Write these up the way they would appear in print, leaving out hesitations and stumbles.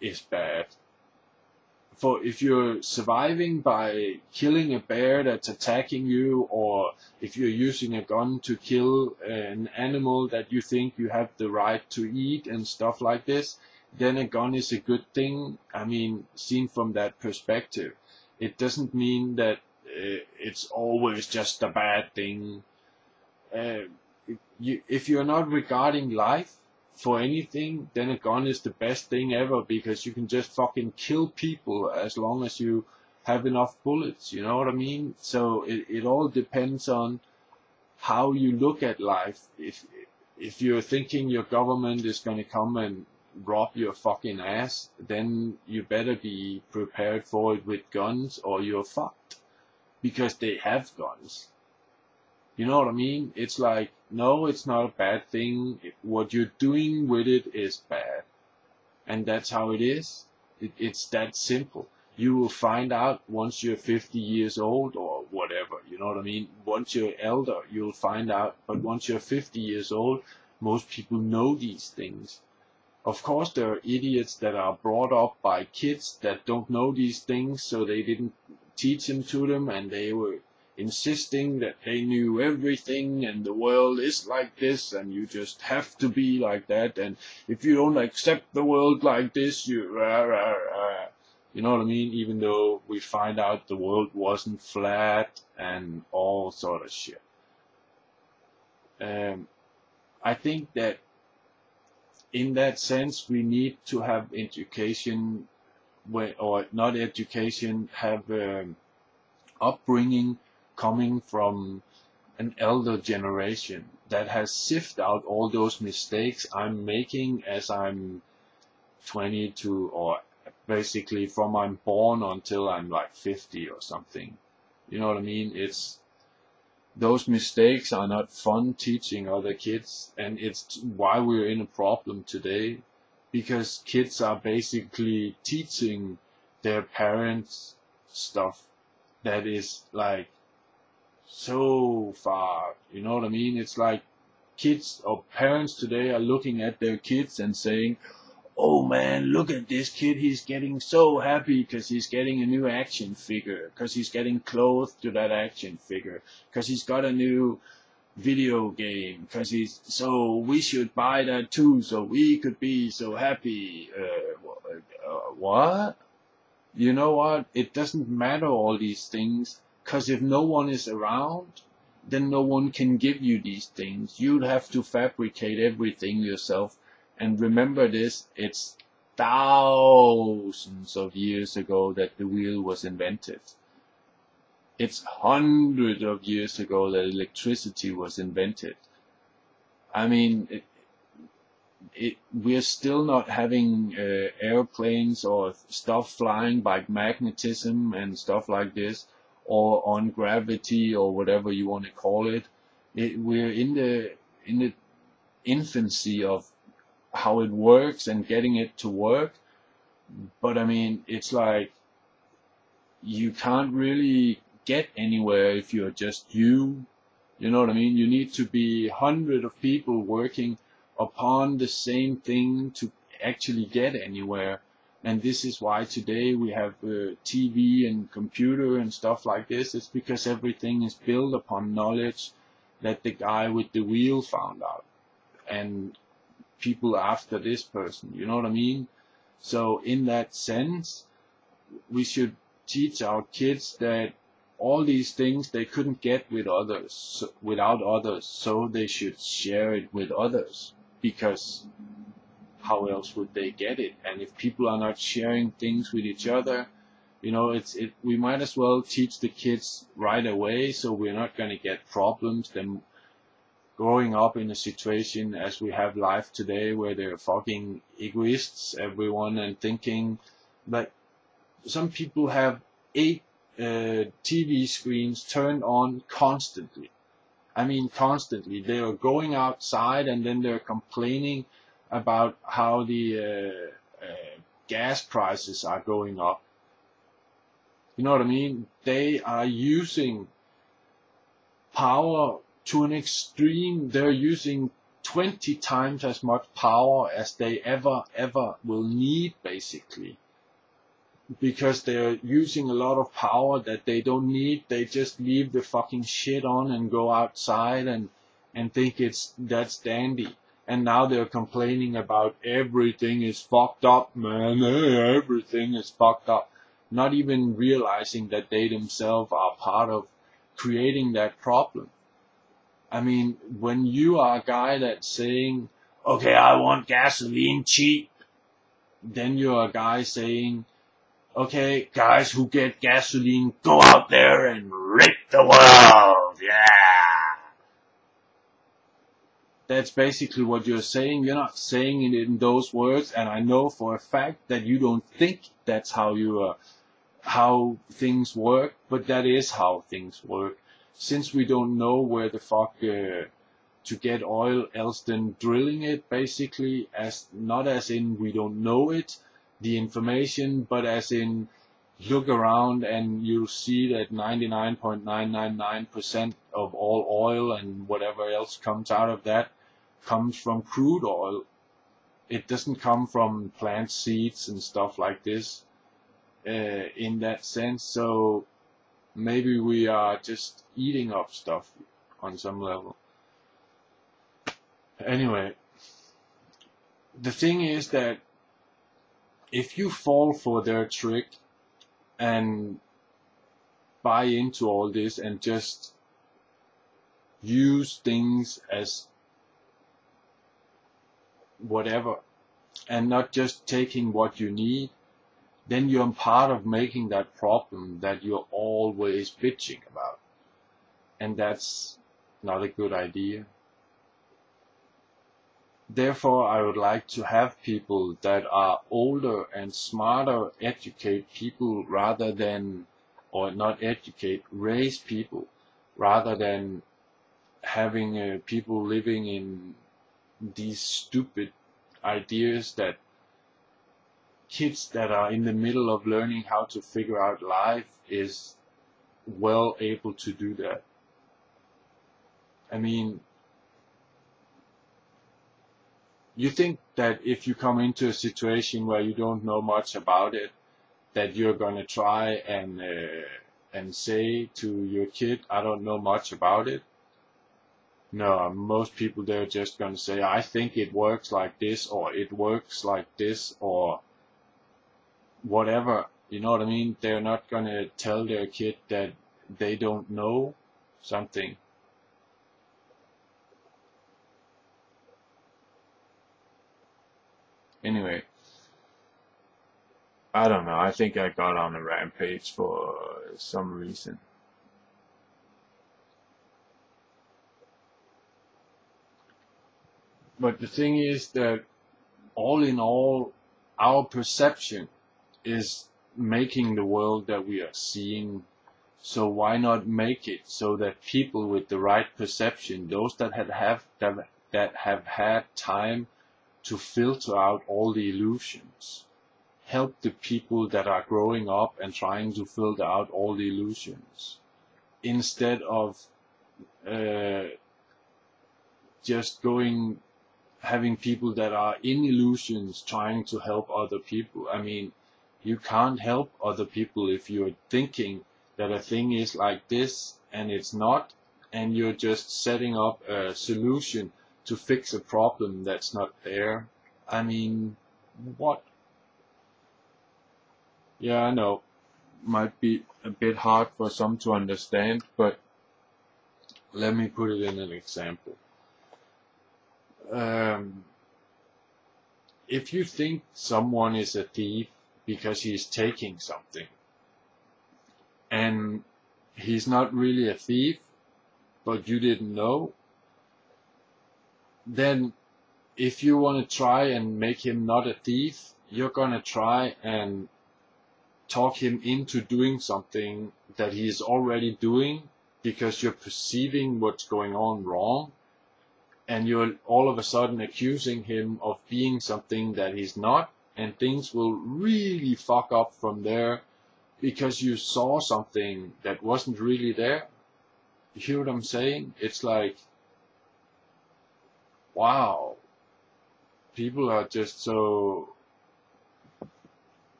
is bad. For if you're surviving by killing a bear that's attacking you, or if you're using a gun to kill an animal that you think you have the right to eat and stuff like this, then a gun is a good thing. I mean, seen from that perspective, it doesn't mean that it's always just a bad thing. Uh, if you're not regarding life for anything, then a gun is the best thing ever, because you can just fucking kill people as long as you have enough bullets, you know what I mean? So it all depends on how you look at life. If you're thinking your government is going to come and rob your fucking ass, then you better be prepared for it with guns, or you're fucked, because they have guns. You know what I mean? It's like, no, it's not a bad thing. What you're doing with it is bad. And that's how it is. It's that simple. You will find out once you're 50 years old or whatever. You know what I mean? Once you're elder, you'll find out. But once you're 50 years old, most people know these things. Of course, there are idiots that are brought up by kids that don't know these things, so they didn't teach them to them, and they were insisting that they knew everything and the world is like this and you just have to be like that, and if you don't accept the world like this, you know what I mean? Even though we find out the world wasn't flat and all sort of shit. I think that in that sense we need to have education, or not education, have upbringing coming from an elder generation that has sifted out all those mistakes I'm making as I'm 22, or basically from I'm born until I'm like 50 or something. You know what I mean? It's those mistakes are not fun teaching other kids, and it's why we're in a problem today, because kids are basically teaching their parents stuff that is like so far, you know what I mean? It's like kids or parents today are looking at their kids and saying, oh man, look at this kid, he's getting so happy because he's getting a new action figure, because he's getting clothes to that action figure, because he's got a new video game, because so we should buy that too, so we could be so happy. What? You know what? It doesn't matter all these things, because if no one is around, then no one can give you these things. You'd have to fabricate everything yourself. And remember this, it's thousands of years ago that the wheel was invented. It's hundreds of years ago that electricity was invented. I mean, we're still not having airplanes or stuff flying by magnetism and stuff like this, or on gravity, or whatever you want to call it. We're in the infancy of how it works and getting it to work. But I mean, it's like you can't really get anywhere if you're just you. You know what I mean? You need to be hundreds of people working upon the same thing to actually get anywhere. And this is why today we have TV and computer and stuff like this. It's because everything is built upon knowledge that the guy with the wheel found out, and people after this person, you know what I mean? So in that sense, we should teach our kids that all these things they couldn't get without others, so they should share it with others, because how else would they get it? And if people are not sharing things with each other, you know, we might as well teach the kids right away, so we're not going to get problems than growing up in a situation as we have life today, where they're fucking egoists, everyone, and thinking that some people have 8 TV screens turned on constantly. I mean, constantly. They are going outside and then they're complaining about how the gas prices are going up. You know what I mean? They are using power to an extreme. They're using 20 times as much power as they ever will need, basically, because they're using a lot of power that they don't need. They just leave the fucking shit on and go outside and think that's dandy. And now they're complaining about everything is fucked up, man. Everything is fucked up. Not even realizing that they themselves are part of creating that problem. I mean, when you are a guy that's saying, okay, I want gasoline cheap, then you're a guy saying, okay, guys who get gasoline, go out there and rape the world. Yeah. That's basically what you're saying. You're not saying it in those words, and I know for a fact that you don't think that's how things work, but that is how things work. Since we don't know where the fuck to get oil else than drilling it, basically, not as in we don't know it, the information, but as in look around and you'll see that 99.999% of all oil and whatever else comes out of that comes from crude oil. It doesn't come from plant seeds and stuff like this in that sense. So maybe we are just eating up stuff on some level. Anyway, the thing is that if you fall for their trick and buy into all this and just use things as whatever and not just taking what you need, then you're part of making that problem that you're always bitching about. And that's not a good idea. Therefore, I would like to have people that are older and smarter educate people rather than, or not educate, raise people rather than having people living in these stupid ideas that kids that are in the middle of learning how to figure out life is well able to do that. I mean, you think that if you come into a situation where you don't know much about it, that you're gonna try and say to your kid, I don't know much about it? No, most people, they're just gonna say, I think it works like this, or it works like this, or whatever. You know what I mean? They're not gonna tell their kid that they don't know something. Anyway, I don't know. I think I got on a rampage for some reason. But the thing is that all in all, our perception is making the world that we are seeing. So why not make it so that people with the right perception, those that have had time to filter out all the illusions, help the people that are growing up and trying to filter out all the illusions, instead of just having people that are in illusions trying to help other people. I mean, you can't help other people if you're thinking that a thing is like this and it's not, and you're just setting up a solution to fix a problem that's not there. I mean, what? Yeah, I know. Might be a bit hard for some to understand, but let me put it in an example. If you think someone is a thief because he's taking something, and he's not really a thief, but you didn't know, then if you want to try and make him not a thief, you're gonna try and talk him into doing something that he is already doing because you're perceiving what's going on wrong, and you're all of a sudden accusing him of being something that he's not, and things will really fuck up from there because you saw something that wasn't really there. You hear what I'm saying? It's like, wow, people are just so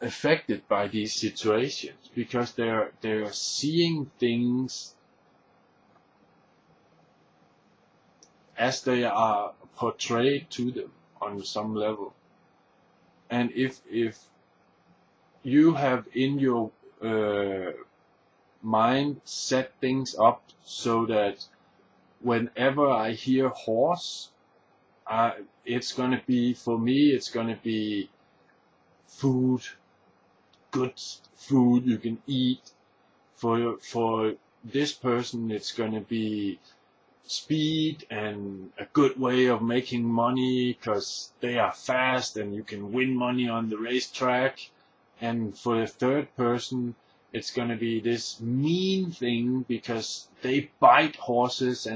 affected by these situations because they're seeing things as they are portrayed to them on some level. And if you have in your mind set things up so that whenever I hear horse, it's gonna be, for me, it's gonna be food, good food you can eat. For this person, it's gonna be speed and a good way of making money because they are fast and you can win money on the racetrack. And for the third person, it's gonna be this mean thing because they bite horses and